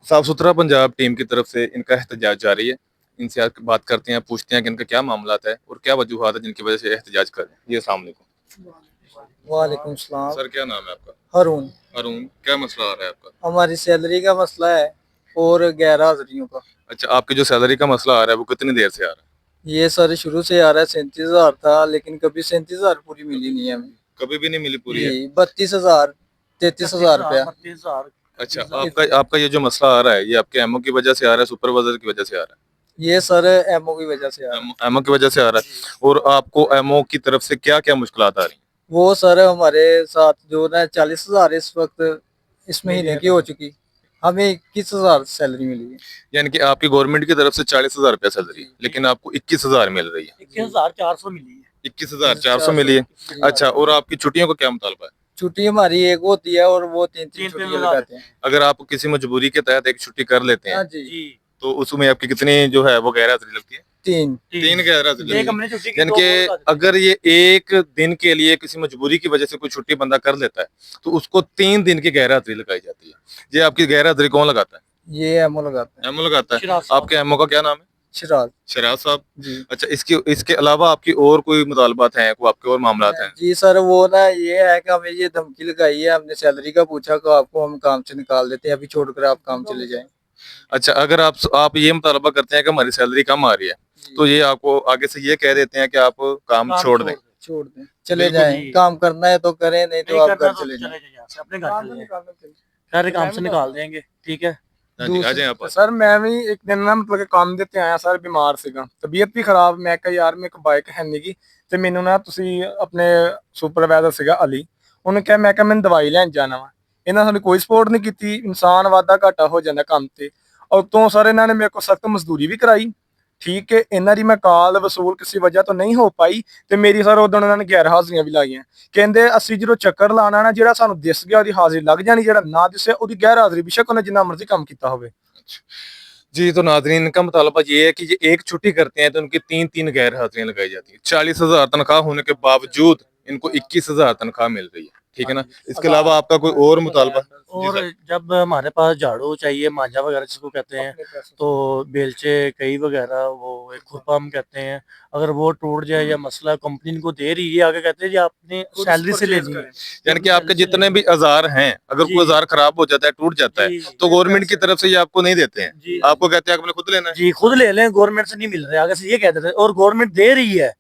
साफ सुथरा पंजाब टीम की तरफ से इनका एहतजाज जारी है। इनसे आज बात करते हैं, पूछते हैं कि इनका क्या मामला है और क्या वजूहात है जिनकी वजह से एहतजाज कर रहे हैं। जी अस्सलाम वालेकुम। वालेकुम सलाम। सर क्या नाम है आपका? हारून। अरुण, क्या मसला आ रहा है आपका? हमारी सैलरी का मसला है और गैर हाजिरियों का। अच्छा, आपकी जो सैलरी का मसला आ रहा है वो कितनी देर से आ रहा है? ये सर शुरू से आ रहा है, 37,000 था, लेकिन कभी 37,000 पूरी मिली नहीं है हमें। कभी भी नहीं मिली पूरी है? जी 32,000, 33,000 रुपया। 32,000। अच्छा, आपका ये जो मसला आ रहा है ये आपके एमओ की वजह से आ रहा है, सुपरवाइजर की वजह से आ रहा ये सर एमओ की वजह से आ रहा है। है? एमओ की वजह से आ रहा है। और आपको एमओ की तरफ से क्या क्या मुश्किलात आ रही हैं? वो सर हमारे साथ जो ना 40,000 इस वक्त इस महीने की हो चुकी, हमें 21,000 सैलरी मिली है। यानी कि आपकी गवर्नमेंट की तरफ से 40,000 रुपया सैलरी है, लेकिन आपको 21,000 मिल रही है। 21,400 मिली है। 21,400 मिली है। अच्छा, और आपकी छुट्टियों का क्या मुतालबा है? छुट्टी हमारी एक होती है और वो तीन तीन तीन छुट्टियां तीन लगाते हैं। अगर आप किसी मजबूरी के तहत एक छुट्टी कर लेते हाँ हैं जी। जी तो उसमें आपकी कितनी जो है वो गैर हाजिरी लगती है? तीन। तीन गैर हाजिरी एक लगती हमने छुट्टी है। की, यानी दो कि और लगा देते हैं। अगर ये एक दिन के लिए किसी मजबूरी की वजह से कोई छुट्टी बंदा कर लेता है तो उसको 3 दिन की गैर हाजिरी लगाई जाती है। ये आपकी गैर हाजिरी कौन लगाता है? ये एमओ लगाते हैं। एमओ लगाता है। शिराज साहब। आपके एमओ का क्या नाम है? शिराज। शराज साहब। जी। अच्छा, इसके इसके अलावा आपकी और कोई मुतालबात हैं, कोई आपके और मामलात हैं? जी सर, वो ना ये है कि हमें ये धमकी लगाई है, हमने सैलरी का पूछा कि आपको हम काम से निकाल देते हैं, अभी छोड़कर आप काम चले जाएं। अच्छा, अगर आप ये मुतालबा करते हैं कि हमारी सैलरी कम आ रही है तो ये आपको आगे से ये कह देते हैं कि आप काम छोड़ दें। छोड़ दें, चले बिल्कुल जाएं, जी। काम करना है तो करें, नहीं तो नहीं आप करना घर तो चले जाएं। चले जाइए यहाँ से, अपने घर चले जाइए। सारे काम से निकाल देंगे, ठीक है। हाँ जी, आ जाएं आप। सर मैं भी एक दिन ना मतलब ਕਿ ਕੰਮ ਦੇ ਤੇ ਆਇਆ ਸਰ, ਬਿਮਾਰ ਸੀਗਾ, ਤਬੀਅਤ ਵੀ ਖਰਾਬ। ਮੈਂ ਕਿਹਾ ਯਾਰ ਮੇਰੇ ਕੋਲ ਬਾਈਕ ਹੈ ਨਹੀਂ ਗੀ, ਤੇ ਮੈਨੂੰ ਨਾ ਤੁਸੀਂ ਆਪਣੇ ਸੁਪਰਵਾਈਜ਼ਰ ਸੀਗਾ ਅਲੀ, ਉਹਨੇ ਕਿਹਾ, ਮੈਂ ਕਿਹਾ ਮੈਨੂੰ ਦਵਾਈ ਲੈਣ ਜਾਣਾ ਵਾ। ਇਹਨਾਂ ਸਾਨੂੰ ਕੋਈ ਸਪੋਰਟ ਨਹੀਂ ਕੀਤੀ। ਇਨਸਾਨ ਵਾਧਾ ਘਾਟਾ ਹੋ ਜਾਂਦਾ ਕੰਮ ਤੇ। ਉਤੋਂ ਸਰ ਇਹਨਾਂ ਨੇ ਮੇਰੇ ਕੋਲ ਸਖਤ ਮਜ਼ਦੂਰੀ ਵੀ ਕਰਾਈ। ਠੀਕ ਹੈ, ਇਹਨਾਂ ਦੀ ਮੈਂ ਕਾਲ ਵਸੂਲ ਕਿਸੇ ਵਜ੍ਹਾ ਤੋਂ ਨਹੀਂ ਹੋ ਪਾਈ, ਤੇ ਮੇਰੀ ਸਰ ਉਦੋਂ ਇਹਨਾਂ ਨੇ ਗੈਰ ਹਾਜ਼ਰੀਆਂ ਵੀ ਲਾਈਆਂ। ਕਹਿੰਦੇ ਅਸੀਂ ਜਦੋਂ ਚੱਕਰ ਲਾਣਾ ਨਾ, ਜਿਹੜਾ ਸਾਨੂੰ ਦਿਸ ਗਿਆ ਉਹਦੀ ਹਾਜ਼ਰੀ ਲੱਗ ਜਾਣੀ, ਜਿਹੜਾ ਨਾ ਦਿਸੇ ਉਹਦੀ ਗੈਰ ਹਾਜ਼ਰੀ ਬੇਸ਼ੱਕ ਉਹਨੇ जितना मर्जी काम किया होवे। जी, तो नाजरीन इनका मुतालबा ये है कि ये एक छुट्टी करते हैं तो उनकी 3 गैर हाजिरियां लगाई जाती है। 40,000 तनख्वाह होने के बावजूद इनको 21,000 तनख्वाह मिल रही है। ठीक है ना? इसके अलावा आपका कोई और मुतालबा? और जब हमारे पास झाड़ू चाहिए, मांझा वगैरह जिसको कहते हैं, तो बेलचे कई वगैरह, वो एक खुरपा हम कहते हैं, अगर वो टूट जाए या मसला कंपनी इनको दे रही है, आगे कहते हैं जी आपने सैलरी से लेनी है। यानी कि आपके जितने भी औजार हैं, अगर जी। कोई औजार खराब हो जाता है, टूट जाता है, जी। तो गवर्नमेंट की तरफ से ये आपको नहीं देते हैं। जी। आपको कहते हैं आपने खुद लेना है। जी खुद ले लें, गवर्नमेंट से नहीं मिल रहे, आगे से ये कहते थे, और गवर्नमेंट दे रही है,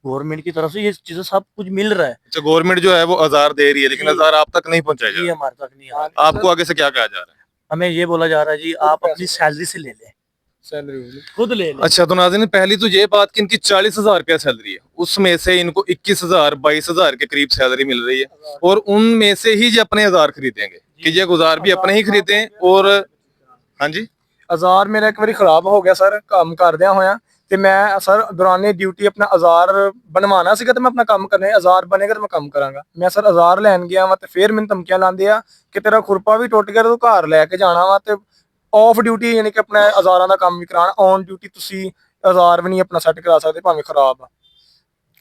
गवर्नमेंट की तरफ से ये चीजें सब कुछ मिल रहा है। अच्छा, गवर्नमेंट जो है वो औजार दे रही है लेकिन जी। औजार आप तक नहीं पहुंचाए जा जी रहे। हमारे तक नहीं आ रहा। आपको आगे से क्या कहा जा रहा है? हमें ये बोला जा रहा है जी आप अपनी सैलरी से ले लें, सैलरी खुद ले लें। अच्छा, तो नाज़रीन पहली तो ये बात कि इनकी 40,000 रुपया सैलरी है, उसमें से इनको 21,000 22,000 के करीब सैलरी मिल रही है और उनमें से ही ये अपने औजार खरीदेंगे कि ये औजार भी अपने ही खरीदें। और हाँ जी, औजार मेरा एक बारी खराब हो गया सर, काम करदिया होया, ਤੇ ਮੈਂ ਸਰ ਦੌਰਾਨੇ ਡਿਊਟੀ ਆਪਣਾ ਔਜ਼ਾਰ ਬਣਵਾਉਣਾ ਸੀਗਾ, ਤੇ ਮੈਂ ਆਪਣਾ ਕੰਮ ਕਰਨਾ, ਔਜ਼ਾਰ ਬਣੇਗਾ ਤੇ ਮੈਂ ਕੰਮ ਕਰਾਂਗਾ। ਮੈਂ ਸਰ ਔਜ਼ਾਰ ਲੈਣ ਗਿਆ ਵਾ ਤੇ ਫਿਰ ਮੈਨੂੰ ਧਮਕੀਆਂ ਲਾਉਂਦੇ ਆ ਕਿ ਤੇਰਾ ਖੁਰਪਾ ਵੀ ਟੁੱਟ ਗਿਆ, ਤੂੰ ਘਰ ਲੈ ਕੇ ਜਾਣਾ ਵਾ, ਤੇ ਆਫ ਡਿਊਟੀ ਯਾਨੀ ਕਿ ਆਪਣਾ ਔਜ਼ਾਰਾਂ ਦਾ ਕੰਮ ਵੀ ਕਰਾਉਣਾ, ਔਨ ਡਿਊਟੀ ਤੁਸੀਂ औजार भी नहीं अपना सेट करा सकते, भाਵੇਂ खराब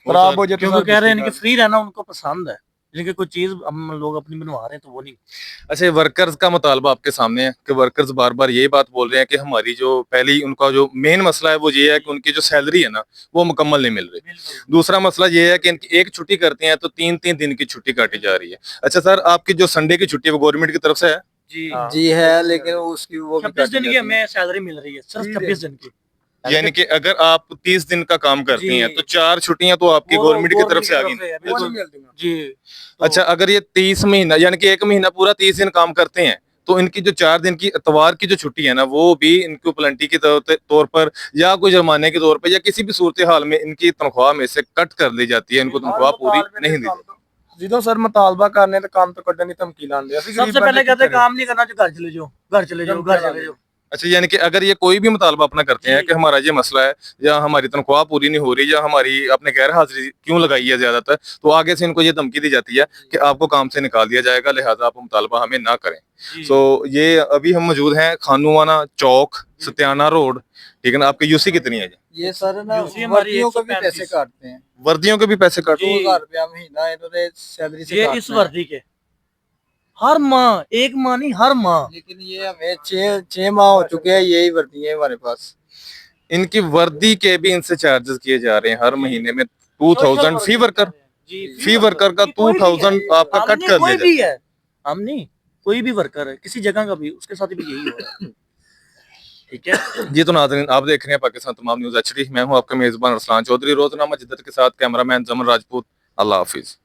खराब हो जाए। क्योंकि कह रहे हैं कि फ्री रहना उनको पसंद है, लेकिन कोई चीज हम लोग अपनी बनवा रहे हैं तो वो नहीं। अच्छा, वर्कर्स का मुतालबा आपके सामने है कि वर्कर्स बार बार यही बात बोल रहे हैं कि हमारी जो पहली उनका जो मेन मसला है वो ये है कि उनकी जो सैलरी है ना वो मुकम्मल नहीं मिल रही। दूसरा मसला ये है कि इनकी एक छुट्टी करते हैं तो 3 दिन की छुट्टी काटी जा रही है। अच्छा सर, आपकी जो संडे की छुट्टी है वो गवर्नमेंट की तरफ से है? जी जी है, लेकिन उसकी वो भी 26 दिन काटी की जाती है। हमें सैलरी मिल रही है, सिर्फ 26 दिन की। यानी कि अगर आप 30 दिन का काम करती जी। हैं तो 4 छुट्टियां तो आपकी वो गवर्नमेंट की तरफ से आ गई। वो नहीं मिलती ना। जी अच्छा, अगर ये 30 महीना यानी कि एक महीना पूरा 30 दिन काम करते हैं तो इनकी जो 4 दिन की इतवार की जो छुट्टी है ना वो भी इनको प्लंटी के तौर पर या कोई जुर्माने के तौर पर या किसी भी सूरत हाल में इनकी तनख्वाह में से कट कर दी जाती है, इनको तनख्वाह पूरी नहीं दी जाती। ਜਦੋਂ ਸਰ ਮੁਤਾਲਬਾ ਕਰਨੇ ਤੇ ਕੰਮ ਤੋਂ ਕੱਢਣ ਦੀ ਧਮਕੀ ਲਾਉਂਦੇ, ਅਸੀਂ सबसे पहले कहते हैं काम नहीं करना तो घर चले जाओ, घर चले जाओ, घर चले जाओ। अच्छा, यानी कि अगर ये कोई भी मुतालबा अपना करते हैं कि हमारा ये मसला है या हमारी तनख्वाह पूरी नहीं हो रही या हमारी आपने गैर हाजिरी क्यों लगाई है ज्यादातर, तो आगे से इनको ये धमकी दी जाती है कि आपको काम से निकाल दिया जाएगा, लिहाजा आप मुतालबा हमें ना करें। तो ये अभी हम मौजूद हैं खानूवाना चौक, सत्याना रोड। ठीक है ना? आपकी यूसी कितनी है? ये सर ना यूसी हमारी वर्दियों को भी 135 पैसे काटते हैं, वर्दियों के भी पैसे काटो? जी। 2,000 रुपया महीना इन्होंने सैलरी से ये काटना इस है। वर्दी के हर माह, एक माह नहीं, हर माह। लेकिन ये हमें 6 माह हो चुके हैं, यही वर्दी है हमारे पास। इनकी वर्दी के भी इनसे चार्जेस किए जा रहे हैं हर महीने में 2000 फी वर्कर। जी, फी वर्कर का कोई भी है। 2000 आपका कट कर कोई दिया भी जाए। है, हम नहीं, कोई भी वर्कर है किसी जगह का भी, उसके साथ भी यही हो रहा है। ठीक है जी तो नाज़रीन, आप देख रहे हैं पाकिस्तान तमाम न्यूज HD। मैं हूं आपका मेजबान अरसलान चौधरी, रोजनामा जिद्दत के साथ कैमरामैन जमन राजपूत। अल्लाह हाफिज।